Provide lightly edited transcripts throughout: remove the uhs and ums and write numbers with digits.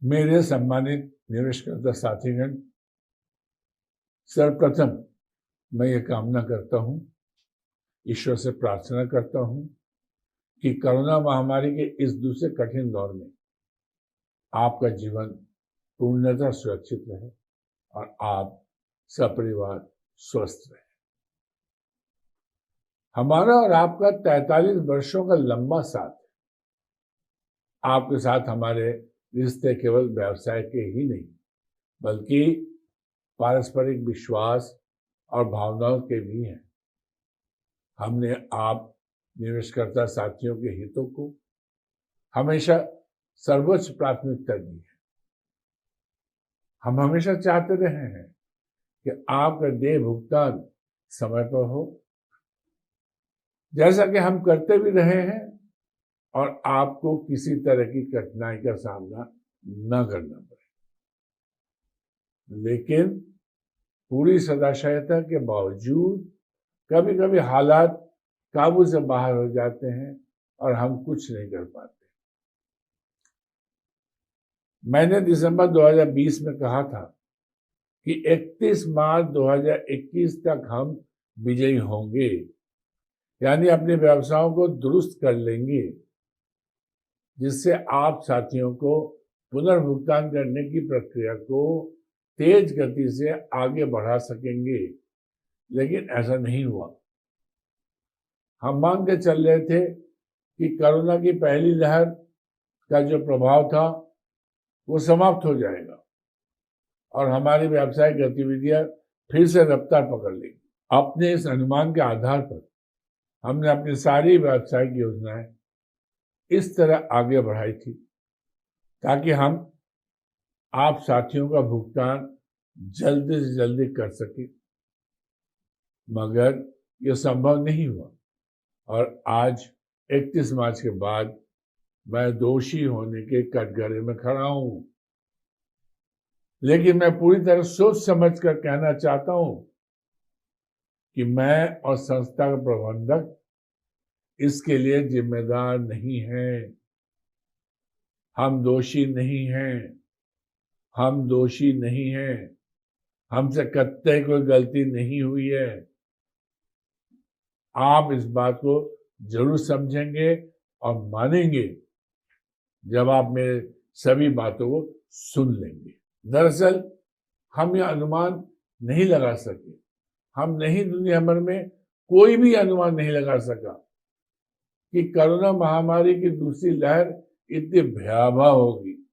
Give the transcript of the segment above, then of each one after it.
मेरे सम्मानित निवेशकर्ता साथीगण, सर्वप्रथम मैं ये कामना करता हूँ, ईश्वर से प्रार्थना करता हूँ कि कोरोना महामारी के इस दूसरे कठिन दौर में आपका जीवन पूर्णतः सुरक्षित रहे और आप सपरिवार स्वस्थ रहे। हमारा और आपका 43 वर्षों का लंबा साथ है। आपके साथ हमारे रिश्ते केवल व्यवसाय के ही नहीं, बल्कि पारस्परिक विश्वास और भावनाओं के भी हैं। हमने आप निवेशकर्ता साथियों के हितों को हमेशा सर्वोच्च प्राथमिकता दी है। हम हमेशा चाहते रहे हैं कि आपका देय भुगतान समय पर हो, जैसा कि हम करते भी रहे हैं, और आपको किसी तरह की कठिनाई का सामना न करना पड़े। लेकिन पूरी सदाशयता के बावजूद कभी कभी हालात काबू से बाहर हो जाते हैं और हम कुछ नहीं कर पाते। मैंने दिसंबर 2020 में कहा था कि 31 मार्च 2021 तक हम विजयी होंगे, यानी अपने व्यवसायों को दुरुस्त कर लेंगे, जिससे आप साथियों को पुनर्भुगतान करने की प्रक्रिया को तेज गति से आगे बढ़ा सकेंगे। लेकिन ऐसा नहीं हुआ। हम मान के चल रहे थे कि कोरोना की पहली लहर का जो प्रभाव था वो समाप्त हो जाएगा और हमारी व्यावसायिक गतिविधियां फिर से रफ्तार पकड़ लेंगी। अपने इस अनुमान के आधार पर हमने अपनी सारी व्यावसायिक योजनाएं इस तरह आगे बढ़ाई थी ताकि हम आप साथियों का भुगतान जल्दी से जल्दी कर सके, मगर यह संभव नहीं हुआ और आज 31 मार्च के बाद मैं दोषी होने के कटघरे में खड़ा हूं। लेकिन मैं पूरी तरह सोच समझ कर कहना चाहता हूं कि मैं और संस्था का प्रबंधक इसके लिए जिम्मेदार नहीं है। हम दोषी नहीं हैं। हम दोषी नहीं हैं। हमसे कतई कोई गलती नहीं हुई है। आप इस बात को जरूर समझेंगे और मानेंगे जब आप मेरे सभी बातों को सुन लेंगे। दरअसल हम यह अनुमान नहीं लगा सके। हम नहीं, दुनिया भर में कोई भी अनुमान नहीं लगा सका कि कोरोना महामारी की दूसरी लहर इतनी भयावह होगी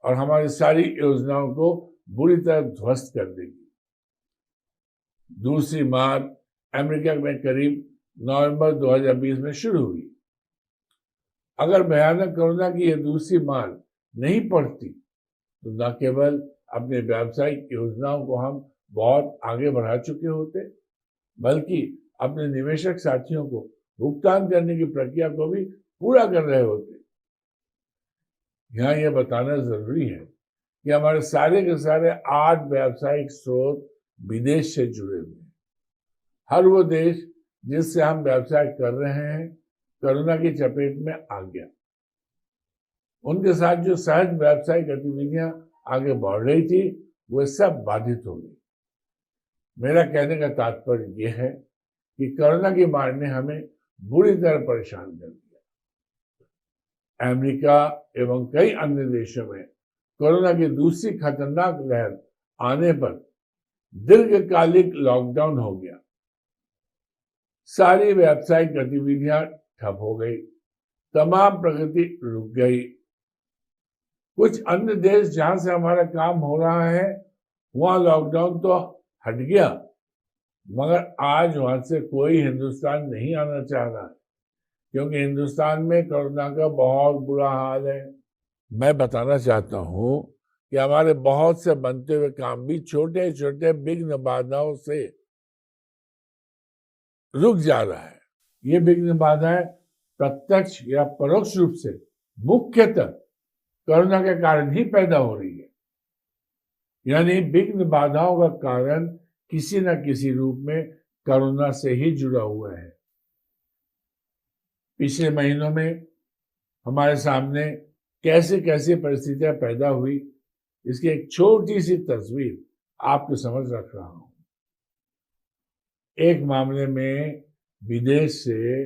और हमारी सारी योजनाओं को बुरी तरह ध्वस्त कर देगी। दूसरी मार अमेरिका में करीब नवंबर 2020 में शुरू हुई। अगर भयानक कोरोना की यह दूसरी मार नहीं पड़ती तो न केवल अपने व्यावसायिक योजनाओं को हम बहुत आगे बढ़ा चुके होते, बल्कि अपने निवेशक साथियों को भुगतान करने की प्रक्रिया को भी पूरा कर रहे होते। यहाँ यह बताना जरूरी है कि हमारे सारे के सारे 8 व्यावसायिक स्रोत विदेश से जुड़े हुए हैं। हर वो देश जिससे हम व्यवसाय कर रहे हैं कोरोना की चपेट में आ गया। उनके साथ जो सहज व्यावसायिक गतिविधियां आगे बढ़ रही थी वो सब बाधित हो गई। मेरा कहने का तात्पर्य यह है कि कोरोना की मार ने हमें बुरी तरह परेशान कर दिया। अमेरिका एवं कई अन्य देशों में कोरोना की दूसरी खतरनाक लहर आने पर दीर्घकालिक लॉकडाउन हो गया। सारी व्यावसायिक गतिविधियां ठप हो गई। तमाम प्रगति रुक गई। कुछ अन्य देश जहां से हमारा काम हो रहा है वहां लॉकडाउन तो हट गया, मगर आज वहां से कोई हिंदुस्तान नहीं आना चाह रहा है, क्योंकि हिंदुस्तान में कोरोना का बहुत बुरा हाल है। मैं बताना चाहता हूं कि हमारे बहुत से बनते हुए काम भी छोटे छोटे विघ्न बाधाओं से रुक जा रहा है। ये विघ्न बाधाएं प्रत्यक्ष या परोक्ष रूप से मुख्यतः कोरोना के कारण ही पैदा हो रही है। यानी विघ्न बाधाओं का कारण किसी न किसी रूप में कोरोना से ही जुड़ा हुआ है। पिछले महीनों में हमारे सामने कैसे कैसे परिस्थितियां पैदा हुई, इसकी एक छोटी सी तस्वीर आपके समझ रख रहा हूं। एक मामले में विदेश से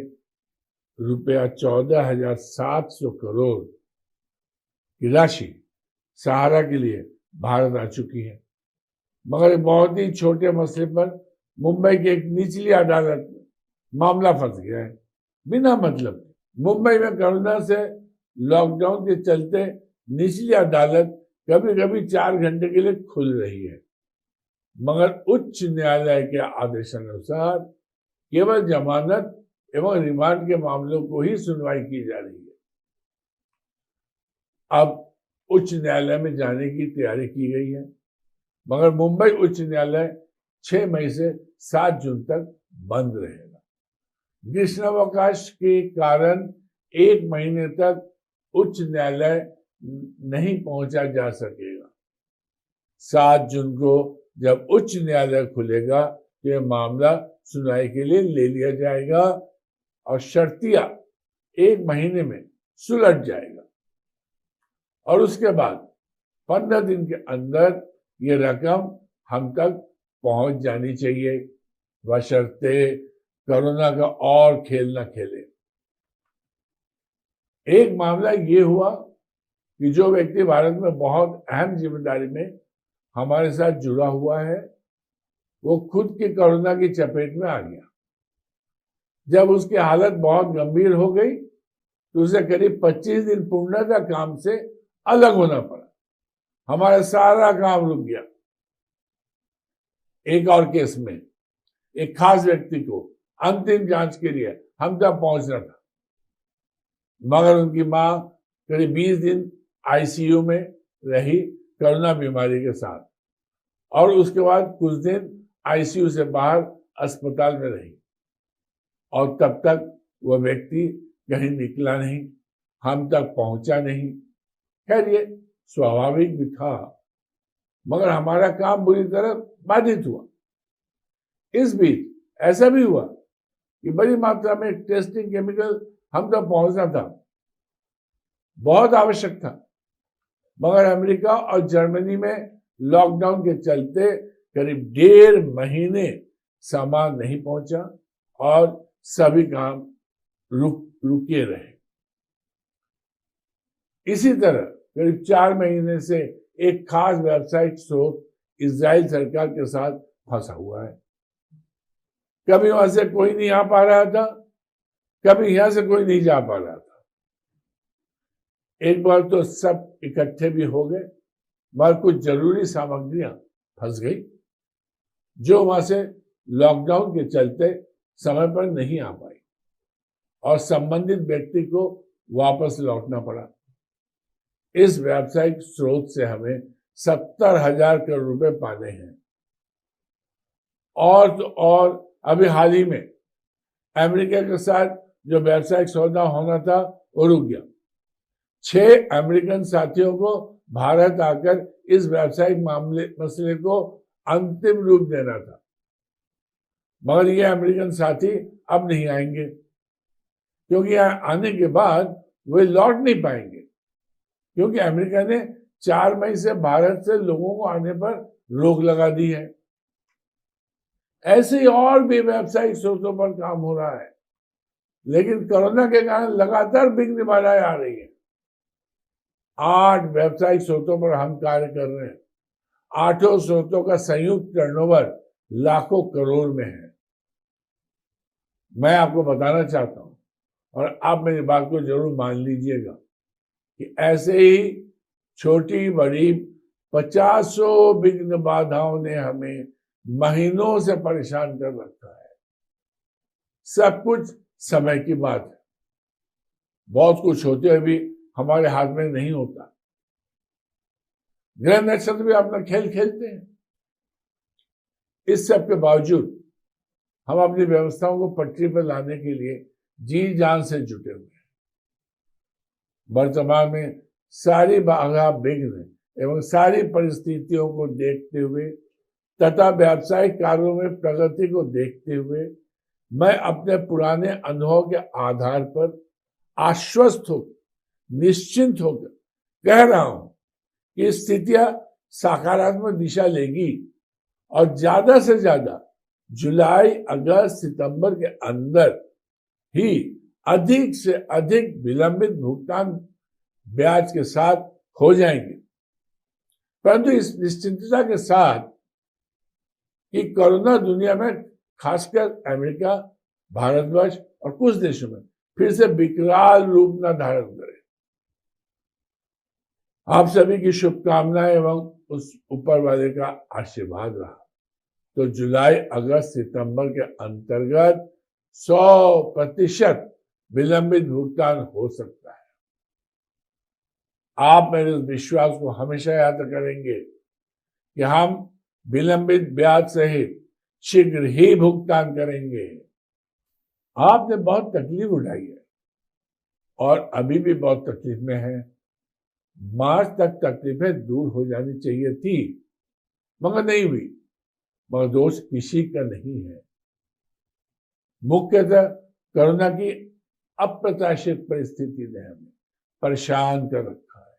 रुपया 14,700 करोड़ की राशि सहारा के लिए भारत आ चुकी है, मगर एक बहुत ही छोटे मसले पर मुंबई की एक निचली अदालत में मामला फंस गया है बिना मतलब। मुंबई में कोरोना से लॉकडाउन के चलते निचली अदालत कभी कभी 4 घंटे के लिए खुल रही है, मगर उच्च न्यायालय के आदेशानुसार केवल जमानत एवं रिमांड के मामलों को ही सुनवाई की जा रही है। अब उच्च न्यायालय में जाने की तैयारी की गई है, मगर मुंबई उच्च न्यायालय 6 मई से 7 जून तक बंद रहेगा। ग्रीष्मावकाश के कारण 1 महीने तक उच्च न्यायालय नहीं पहुंचा जा सकेगा। 7 जून को जब उच्च न्यायालय खुलेगा तो यह मामला सुनवाई के लिए ले लिया जाएगा और शर्तिया 1 महीने में सुलझ जाएगा और उसके बाद 15 दिन के अंदर ये रकम हम तक पहुंच जानी चाहिए, बशर्ते कोरोना का और खेल न खेले। एक मामला ये हुआ कि जो व्यक्ति भारत में बहुत अहम जिम्मेदारी में हमारे साथ जुड़ा हुआ है, वो खुद की कोरोना की चपेट में आ गया। जब उसकी हालत बहुत गंभीर हो गई तो उसे करीब 25 दिन पूर्णतः काम से अलग होना पड़ा। हमारा सारा काम रुक गया। एक और केस में एक खास व्यक्ति को अंतिम जांच के लिए हम तक पहुंचना था, मगर उनकी मां करीब 20 दिन आईसीयू में रही कोरोना बीमारी के साथ और उसके बाद कुछ दिन आईसीयू से बाहर अस्पताल में रही और तब तक वह व्यक्ति कहीं निकला नहीं, हम तक पहुंचा नहीं। खैर ये स्वाभाविक भी था, मगर हमारा काम बुरी तरह बाधित हुआ। इस बीच ऐसा भी हुआ कि बड़ी मात्रा में टेस्टिंग केमिकल हम तक पहुंचना था, बहुत आवश्यक था, मगर अमेरिका और जर्मनी में लॉकडाउन के चलते करीब 1.5 महीने सामान नहीं पहुंचा और सभी काम रुके रहे। इसी तरह करीब 4 महीने से एक खास व्यावसायिक स्रोत इजराइल सरकार के साथ फंसा हुआ है। कभी वहां से कोई नहीं आ पा रहा था, कभी यहां से कोई नहीं जा पा रहा था। एक बार तो सब इकट्ठे भी हो गए, मगर कुछ जरूरी सामग्रियां फंस गई जो वहां से लॉकडाउन के चलते समय पर नहीं आ पाई और संबंधित व्यक्ति को वापस लौटना पड़ा। इस व्यावसायिक स्रोत से हमें 70,000 करोड़ रुपए पाने हैं। और तो और अभी हाल ही में अमेरिका के साथ जो व्यावसायिक सौदा होना था वो रुक गया। 6 अमेरिकन साथियों को भारत आकर इस व्यावसायिक मसले को अंतिम रूप देना था, मगर ये अमेरिकन साथी अब नहीं आएंगे क्योंकि यहाँ आने के बाद वे लौट नहीं पाएंगे, क्योंकि अमेरिका ने 4 मई से भारत से लोगों को आने पर रोक लगा दी है। ऐसे ही और भी व्यावसायिक स्रोतों पर काम हो रहा है, लेकिन कोरोना के कारण लगातार विघ्न बाधाएं आ रही है। 8 व्यावसायिक स्रोतों पर हम कार्य कर रहे हैं। 8 स्रोतों का संयुक्त टर्नओवर लाखों करोड़ में है। मैं आपको बताना चाहता हूं और आप मेरी बात को जरूर मान लीजिएगा कि ऐसे ही छोटी बड़ी 50 विघ्न बाधाओं ने हमें महीनों से परेशान कर रखा है। सब कुछ समय की बात है। बहुत कुछ होते हुए भी हमारे हाथ में नहीं होता। ग्रह नक्षत्र भी अपना खेल खेलते हैं। इस सब के बावजूद हम अपनी व्यवस्थाओं को पटरी पर लाने के लिए जी जान से जुटे हुए हैं। वर्तमान में सारी बाधा विघ्न एवं सारी परिस्थितियों को देखते हुए तथा व्यावसायिक कार्यों में प्रगति को देखते हुए मैं अपने पुराने अनुभव के आधार पर आश्वस्त होकर, निश्चिंत होकर कह रहा हूं कि स्थितियां सकारात्मक दिशा लेगी और ज्यादा से ज्यादा जुलाई, अगस्त, सितंबर के अंदर ही अधिक से अधिक विलंबित भुगतान ब्याज के साथ हो जाएंगे। परंतु इस निश्चिंतता के साथ कि कोरोना दुनिया में, खासकर अमेरिका, भारतवर्ष और कुछ देशों में फिर से विकराल रूप न धारण करे। आप सभी की शुभकामनाएं एवं उस ऊपर वाले का आशीर्वाद रहा तो जुलाई, अगस्त, सितंबर के अंतर्गत 100% विलंबित भुगतान हो सकता है। आप मेरे इस विश्वास को हमेशा याद करेंगे कि हम विलंबित ब्याज सहित शीघ्र ही भुगतान करेंगे। आपने बहुत तकलीफ उठाई है और अभी भी बहुत तकलीफ में है। मार्च तक तकलीफें दूर हो जानी चाहिए थी, मगर नहीं हुई। मगर दोष किसी का नहीं है। मुख्यतः कोरोना की अप्रत्याशित परिस्थिति ने हमें परेशान कर रखा है।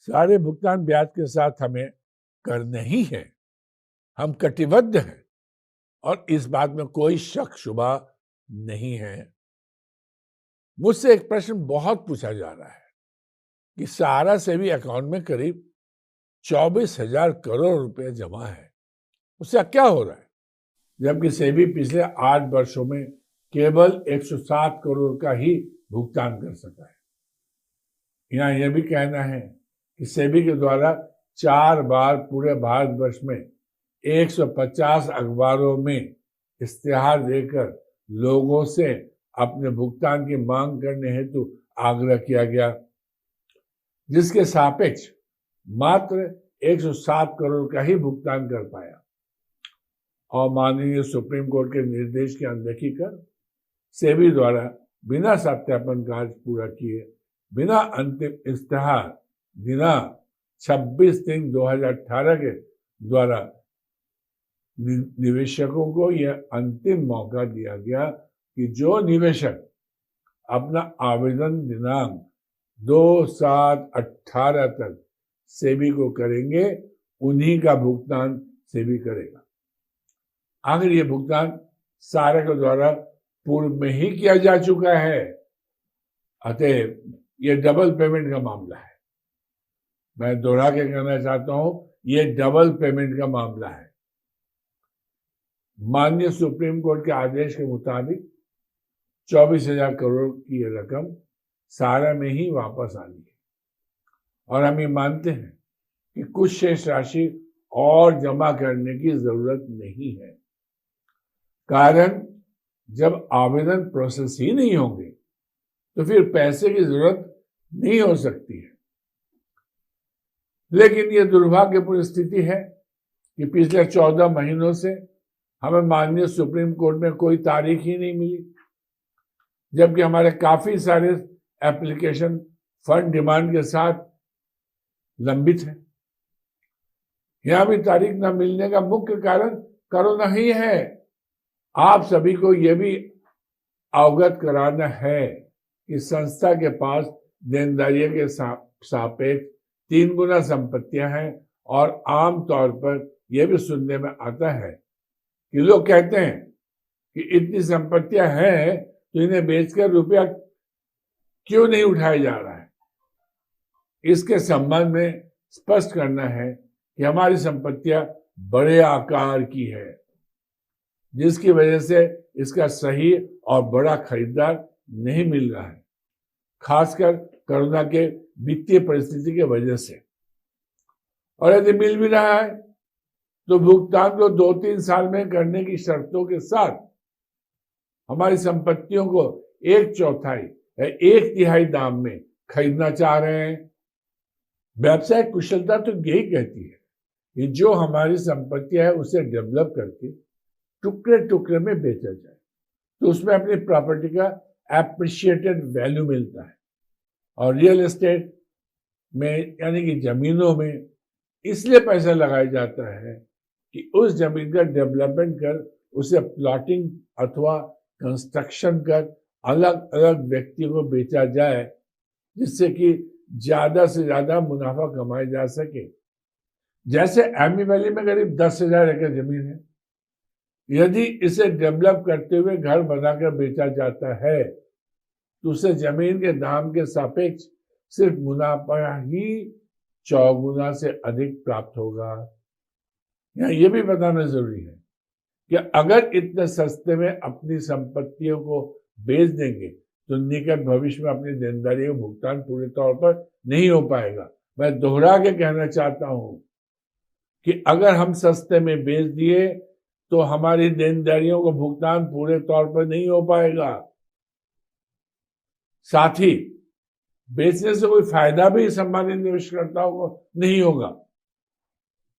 सारे भुगतान ब्याज के साथ हमें करने ही है। हम कटिबद्ध हैं और इस बात में कोई शक शुबा नहीं है। मुझसे एक प्रश्न बहुत पूछा जा रहा है कि सहारा सेवी अकाउंट में करीब 24,000 करोड़ रुपए जमा है, उससे क्या हो रहा है? जबकि सेबी पिछले 8 वर्षों में केवल 107 करोड़ का ही भुगतान कर सका है। यहाँ यह भी कहना है कि सेबी के द्वारा 4 बार पूरे भारतवर्ष में 150 अखबारों में इश्तिहार देकर लोगों से अपने भुगतान की मांग करने हेतु आग्रह किया गया, जिसके सापेक्ष मात्र 107 करोड़ का ही भुगतान कर पाया। और माननीय सुप्रीम कोर्ट के निर्देश की अनदेखी कर सेबी द्वारा बिना सत्यापन कार्य पूरा किए, बिना अंतिम इश्तिहार दिनांक 26/3/2018 के द्वारा निवेशकों को यह अंतिम मौका दिया गया कि जो निवेशक अपना आवेदन दिनांक 2/7/18 तक सेबी को करेंगे, उन्हीं का भुगतान सेबी करेगा। आखिर ये भुगतान सारे के द्वारा पूर्व में ही किया जा चुका है, अतः ये डबल पेमेंट का मामला है। मैं दोहरा के कहना चाहता हूं, ये डबल पेमेंट का मामला है। माननीय सुप्रीम कोर्ट के आदेश के मुताबिक 24,000 करोड़ की यह रकम सारा में ही वापस आनी है और हम ये मानते हैं कि कुछ शेष राशि और जमा करने की जरूरत नहीं है। कारण जब आवेदन प्रोसेस ही नहीं होंगे तो फिर पैसे की जरूरत नहीं हो सकती है। लेकिन यह दुर्भाग्यपूर्ण स्थिति है कि पिछले 14 महीनों से हमें माननीय सुप्रीम कोर्ट में कोई तारीख ही नहीं मिली, जबकि हमारे काफी सारे एप्लीकेशन फंड डिमांड के साथ लंबित है। यहां भी तारीख न मिलने का मुख्य कारण कोरोना ही है। आप सभी को यह भी अवगत कराना है कि संस्था के पास देनदारियों के सापेक्ष 3 गुना संपत्तियां हैं और आम तौर पर यह भी सुनने में आता है कि लोग कहते हैं कि इतनी संपत्तियां हैं तो इन्हें बेचकर रुपया क्यों नहीं उठाया जा रहा है। इसके संबंध में स्पष्ट करना है कि हमारी संपत्तियां बड़े आकार की है, जिसकी वजह से इसका सही और बड़ा खरीदार नहीं मिल रहा है, खासकर कोरोना के वित्तीय परिस्थिति के वजह से। और यदि मिल भी रहा है तो भुगतान को 2-3 साल में करने की शर्तों के साथ हमारी संपत्तियों को 1/4 या 1/3 दाम में खरीदना चाह रहे हैं। व्यावसायिक कुशलता तो यही कहती है कि जो हमारी संपत्तियां है उसे डेवलप करके टुकड़े टुकड़े में बेचा जाए तो उसमें अपनी प्रॉपर्टी का एप्रिशिएटेड वैल्यू मिलता है। और रियल एस्टेट में यानी कि जमीनों में इसलिए पैसा लगाया जाता है कि उस जमीन का डेवलपमेंट कर उसे प्लॉटिंग अथवा कंस्ट्रक्शन कर अलग अलग व्यक्तियों को बेचा जाए, जिससे कि ज्यादा से ज्यादा मुनाफा कमाया जा सके। जैसे एमी वैली में करीब 10,000 एकड़ जमीन है। यदि इसे डेवलप करते हुए घर बनाकर बेचा जाता है तो उसे जमीन के दाम के सापेक्ष सिर्फ मुनाफा ही 4 गुना से अधिक प्राप्त होगा। यहाँ ये भी बताना जरूरी है कि अगर इतने सस्ते में अपनी संपत्तियों को बेच देंगे तो निकट भविष्य में अपनी देनदारियों का भुगतान पूरे तौर पर नहीं हो पाएगा। मैं दोहरा के कहना चाहता हूं कि अगर हम सस्ते में बेच दिए तो हमारी देनदारियों का भुगतान पूरे तौर पर नहीं हो पाएगा। साथ ही बेचने से कोई फायदा भी सम्मानित निवेशकर्ताओं को नहीं होगा,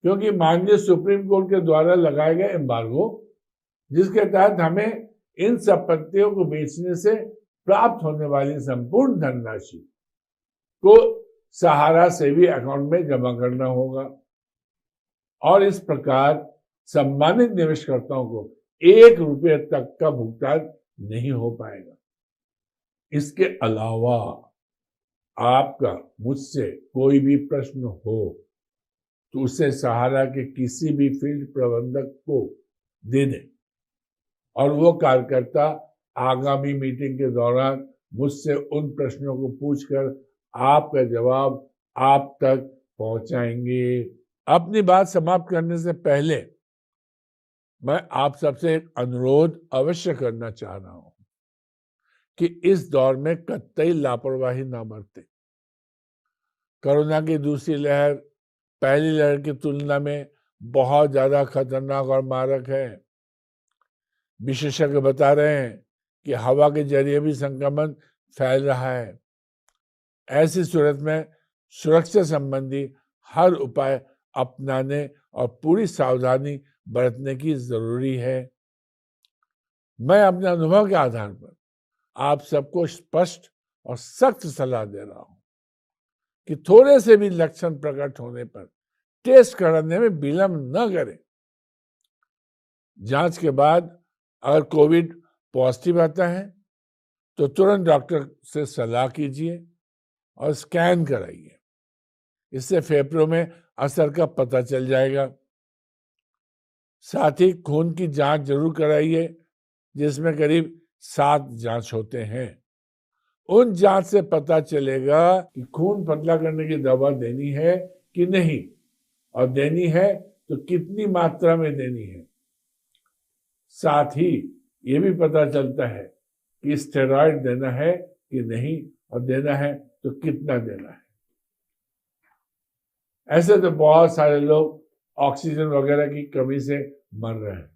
क्योंकि माननीय सुप्रीम कोर्ट के द्वारा लगाए गए एम्बार्गो, जिसके तहत हमें इन संपत्तियों को बेचने से प्राप्त होने वाली संपूर्ण धनराशि को सहारा सेवी अकाउंट में जमा करना होगा और इस प्रकार सम्मानित निवेशकर्ताओं को 1 रुपये तक का भुगतान नहीं हो पाएगा। इसके अलावा आपका मुझसे कोई भी प्रश्न हो तो उसे सहारा के किसी भी फील्ड प्रबंधक को दे दें और वो कार्यकर्ता आगामी मीटिंग के दौरान मुझसे उन प्रश्नों को पूछकर आपका जवाब आप तक पहुंचाएंगे। अपनी बात समाप्त करने से पहले मैं आप सबसे एक अनुरोध अवश्य करना चाह रहा हूं कि इस दौर में कतई लापरवाही ना बरतें। कोरोना की दूसरी लहर पहली लहर की तुलना में बहुत ज्यादा खतरनाक और मारक है। विशेषज्ञ बता रहे हैं कि हवा के जरिए भी संक्रमण फैल रहा है। ऐसी सूरत में सुरक्षा संबंधी हर उपाय अपनाने और पूरी सावधानी बरतने की जरूरी है। मैं अपने अनुभव के आधार पर आप सबको स्पष्ट और सख्त सलाह दे रहा हूं कि थोड़े से भी लक्षण प्रकट होने पर टेस्ट कराने में विलंब न करें। जांच के बाद अगर कोविड पॉजिटिव आता है तो तुरंत डॉक्टर से सलाह कीजिए और स्कैन कराइए। इससे फेफड़ों में असर का पता चल जाएगा। साथ ही खून की जांच जरूर कराइए, जिसमें करीब 7 जांच होते हैं। उन जांच से पता चलेगा कि खून पतला करने की दवा देनी है कि नहीं, और देनी है तो कितनी मात्रा में देनी है। साथ ही ये भी पता चलता है कि स्टेरॉइड देना है कि नहीं, और देना है तो कितना देना है। ऐसे तो बहुत सारे लोग ऑक्सीजन वगैरह की कमी से मर रहे हैं,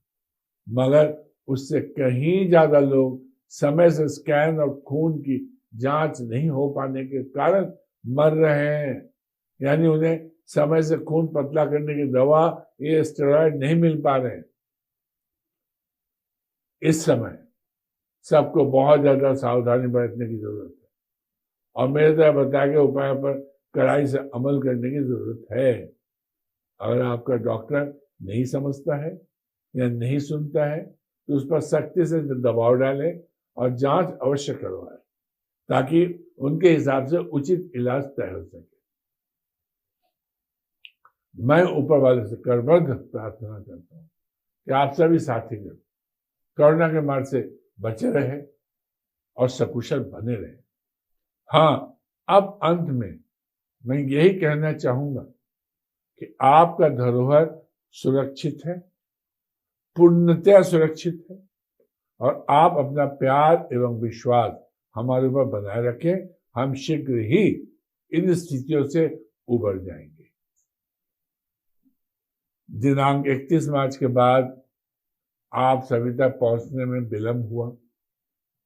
मगर उससे कहीं ज्यादा लोग समय से स्कैन और खून की जांच नहीं हो पाने के कारण मर रहे हैं। यानी उन्हें समय से खून पतला करने की दवा, ये स्टेरॉइड नहीं मिल पा रहे हैं। इस समय सबको बहुत ज्यादा सावधानी बरतने की जरूरत है और मेरे तरह बताए गए उपायों पर कड़ाई से अमल करने की जरूरत है। अगर आपका डॉक्टर नहीं समझता है या नहीं सुनता है तो उस पर सख्ती से दबाव डालें और जांच अवश्य करवाएं, ताकि उनके हिसाब से उचित इलाज तय हो सके। मैं ऊपर वाले से करबद्ध प्रार्थना करता हूँ कि आप सभी साथीगण कोरोना के मार से बचे रहे और सकुशल बने रहे। हाँ, अब अंत में मैं यही कहना चाहूंगा कि आपका धरोहर सुरक्षित है, पूर्णतया सुरक्षित है, और आप अपना प्यार एवं विश्वास हमारे ऊपर बनाए रखें। हम शीघ्र ही इन स्थितियों से उबर जाएंगे। दिनांक 31 मार्च के बाद आप सभी तक पहुंचने में विलंब हुआ,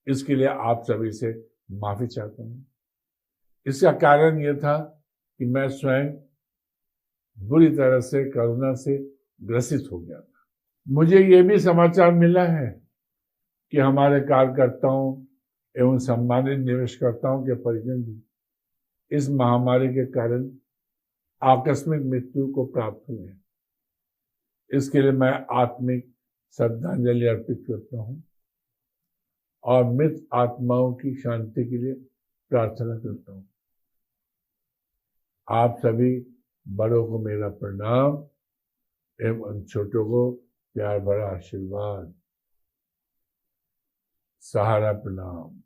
इसके लिए आप सभी से माफी चाहता हूं। इसका कारण यह था कि मैं स्वयं बुरी तरह से कोरोना से ग्रसित हो गया था। मुझे ये भी समाचार मिला है कि हमारे कार्यकर्ताओं एवं सम्मानित निवेशकर्ताओं के परिजन भी इस महामारी के कारण आकस्मिक मृत्यु को प्राप्त हुए हैं। इसके लिए मैं आत्मिक श्रद्धांजलि अर्पित करता हूं और मृत आत्माओं की शांति के लिए प्रार्थना करता हूं। आप सभी बड़ों को मेरा प्रणाम एवं उन छोटों को प्यार भरा आशीर्वाद। सहारा प्रणाम।